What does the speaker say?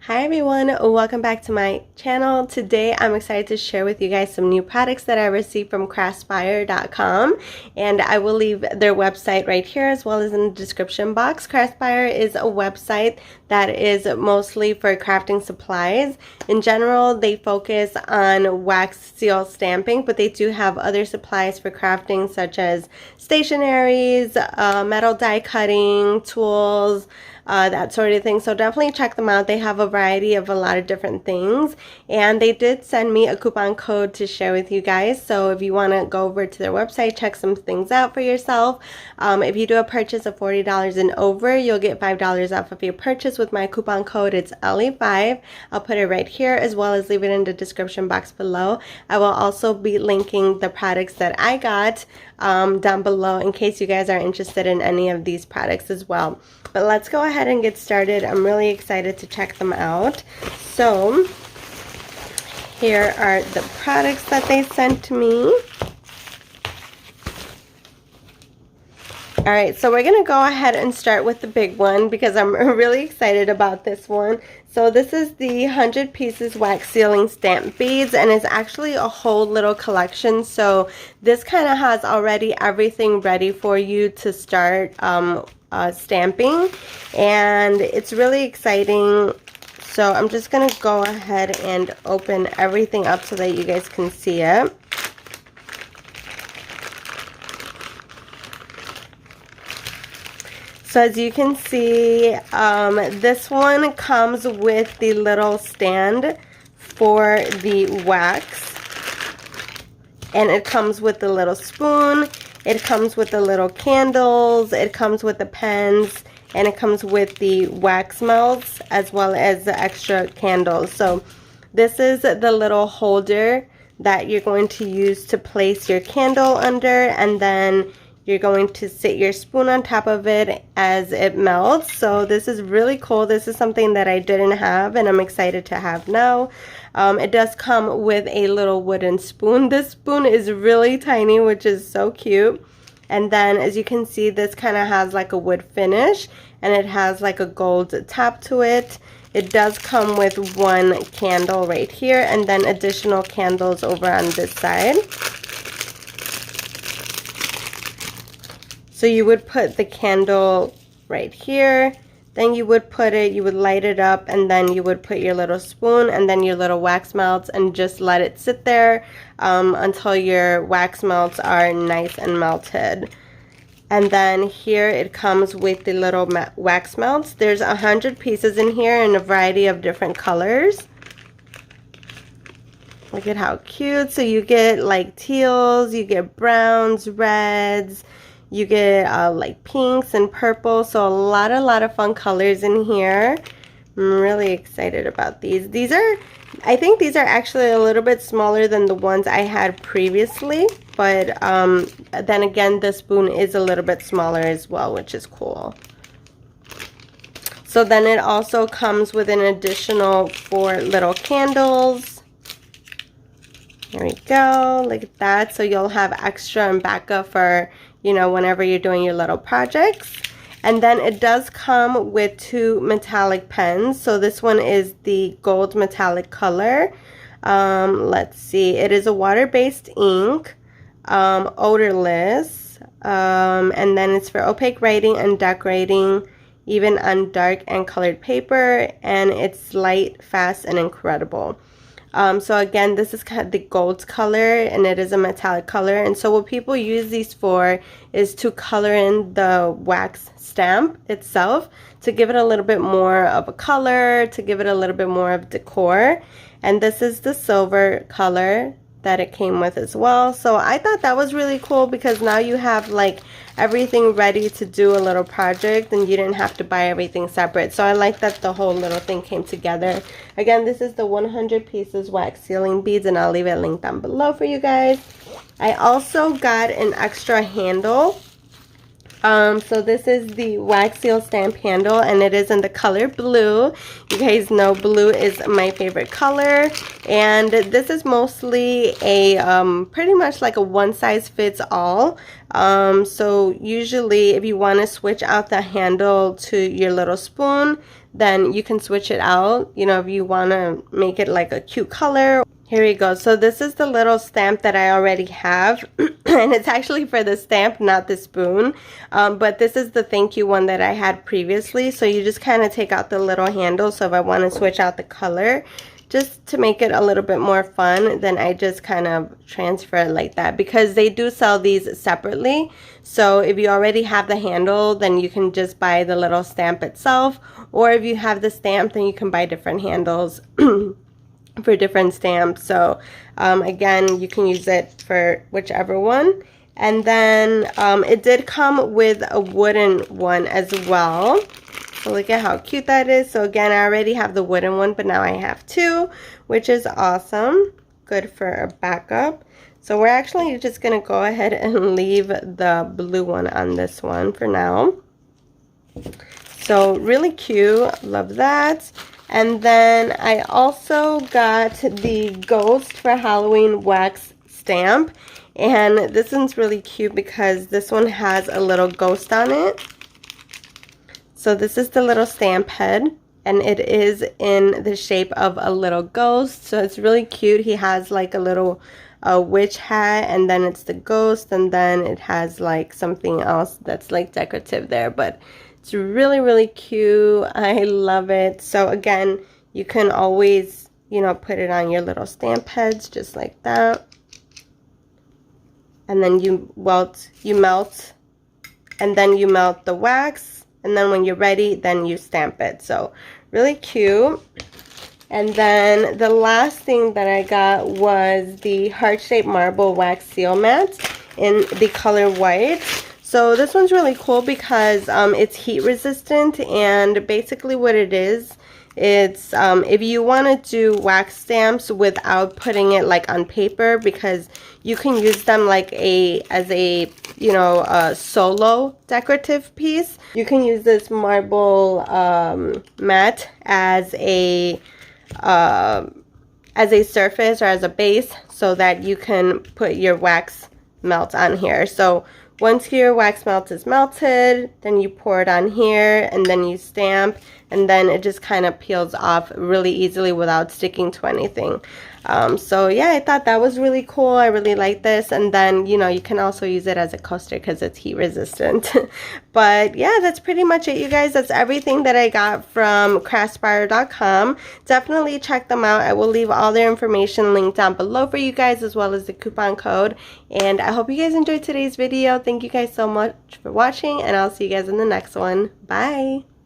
Hi everyone, welcome back to my channel. Today I'm excited to share with you guys some new products that I received from Craspire.com, and I will leave their website right here as well as in the description box. Craspire is a website that is mostly for crafting supplies. In general, they focus on wax seal stamping, but they do have other supplies for crafting such as stationaries, metal die cutting, tools, that sort of thing. So definitely check them out. They have a variety of a lot of different things, and they did send me a coupon code to share with you guys. So if you want to go over to their website, check some things out for yourself. If you do a purchase of $40 and over, you'll get $5 off of your purchase with my coupon code. It's LE5. I'll put it right here as well as leave it in the description box below. I will also be linking the products that I got down below in case you guys are interested in any of these products as well. But let's go ahead and get started. I'm really excited to check them out. So here are the products that they sent to me. Alright, so we're going to go ahead and start with the big one because I'm really excited about this one. So this is the 100 pieces wax sealing stamp beads, and it's actually a whole little collection. So this kind of has already everything ready for you to start stamping, and it's really exciting. So I'm just going to go ahead and open everything up so that you guys can see it. So as you can see, this one comes with the little stand for the wax, and it comes with the little spoon, it comes with the little candles, it comes with the pens, and it comes with the wax melts as well as the extra candles. So this is the little holder that you're going to use to place your candle under, and then you're going to sit your spoon on top of it as it melts. So this is really cool. This is something that I didn't have and I'm excited to have now. It does come with a little wooden spoon. This spoon is really tiny, which is so cute. And then as you can see, this kind of has like a wood finish, and it has like a gold top to it. It does come with one candle right here, and then additional candles over on this side. So you would put the candle right here, then you would light it up, and then you would put your little spoon and then your little wax melts and just let it sit there until your wax melts are nice and melted. And then here it comes with the little wax melts. There's 100 pieces in here in a variety of different colors. Look at how cute. So you get like teals, you get browns, reds, you get like pinks and purple, so a lot of fun colors in here. I'm really excited about these. I think these are actually a little bit smaller than the ones I had previously, but then again, the spoon is a little bit smaller as well, which is cool. So then it also comes with an additional 4 little candles. There we go, look at that. So you'll have extra and backup for, you know, whenever you're doing your little projects. And then it does come with 2 metallic pens. So this one is the gold metallic color. Let's see, it is a water-based ink, odorless, and then it's for opaque writing and decorating, even on dark and colored paper, and it's light, fast, and incredible. So again, this is kind of the gold color, and it is a metallic color. And so what people use these for is to color in the wax stamp itself, to give it a little bit more of a color, to give it a little bit more of decor. And this is the silver color that it came with as well. So I thought that was really cool because now you have like everything ready to do a little project, and you didn't have to buy everything separate. So I like that the whole little thing came together. Again, this is the 100 pieces wax sealing beads, and I'll leave it linked down below for you guys. I also got an extra handle. So this is the wax seal stamp handle, and it is in the color blue. You guys know blue is my favorite color, and this is mostly a pretty much like a one size fits all. So usually if you want to switch out the handle to your little spoon, then you can switch it out, you know, if you want to make it like a cute color. Here we go. So this is the little stamp that I already have, and it's actually for the stamp, not the spoon. But this is the thank you one that I had previously. So you just kind of take out the little handle. So if I want to switch out the color, just to make it a little bit more fun, then I just kind of transfer it like that, because they do sell these separately. So if you already have the handle, then you can just buy the little stamp itself, or if you have the stamp, then you can buy different handles for different stamps. So again, you can use it for whichever one. And then it did come with a wooden one as well. So look at how cute that is. So again, I already have the wooden one, but now I have two, which is awesome. Good for a backup. So we're actually just going to go ahead and leave the blue one on this one for now. So really cute. Love that. And then I also got the Ghost for Halloween wax stamp. And this one's really cute because this one has a little ghost on it. So this is the little stamp head, and it is in the shape of a little ghost. So it's really cute. He has like a little witch hat, and then it's the ghost, and then it has like something else that's like decorative there. But it's really, really cute. I love it. So again, you can always, you know, put it on your little stamp heads just like that. And then you melt, and then you melt the wax. And then when you're ready, then you stamp it. So really cute. And then the last thing that I got was the heart-shaped marble wax seal mat in the color white. So this one's really cool because it's heat resistant, and basically what it is, it's if you want to do wax stamps without putting it like on paper, because you can use them like as a you know, a solo decorative piece. You can use this marble mat as a surface or as a base, so that you can put your wax melt on here. So once your wax melt is melted, then you pour it on here, and then you stamp, and then it just kind of peels off really easily without sticking to anything. So yeah, I thought that was really cool. I really like this. And then, you know, you can also use it as a coaster because it's heat resistant. But yeah, that's pretty much it, you guys. That's everything that I got from Craspire.com. Definitely check them out. I will leave all their information linked down below for you guys, as well as the coupon code. And I hope you guys enjoyed today's video. Thank you guys so much for watching, and I'll see you guys in the next one. Bye!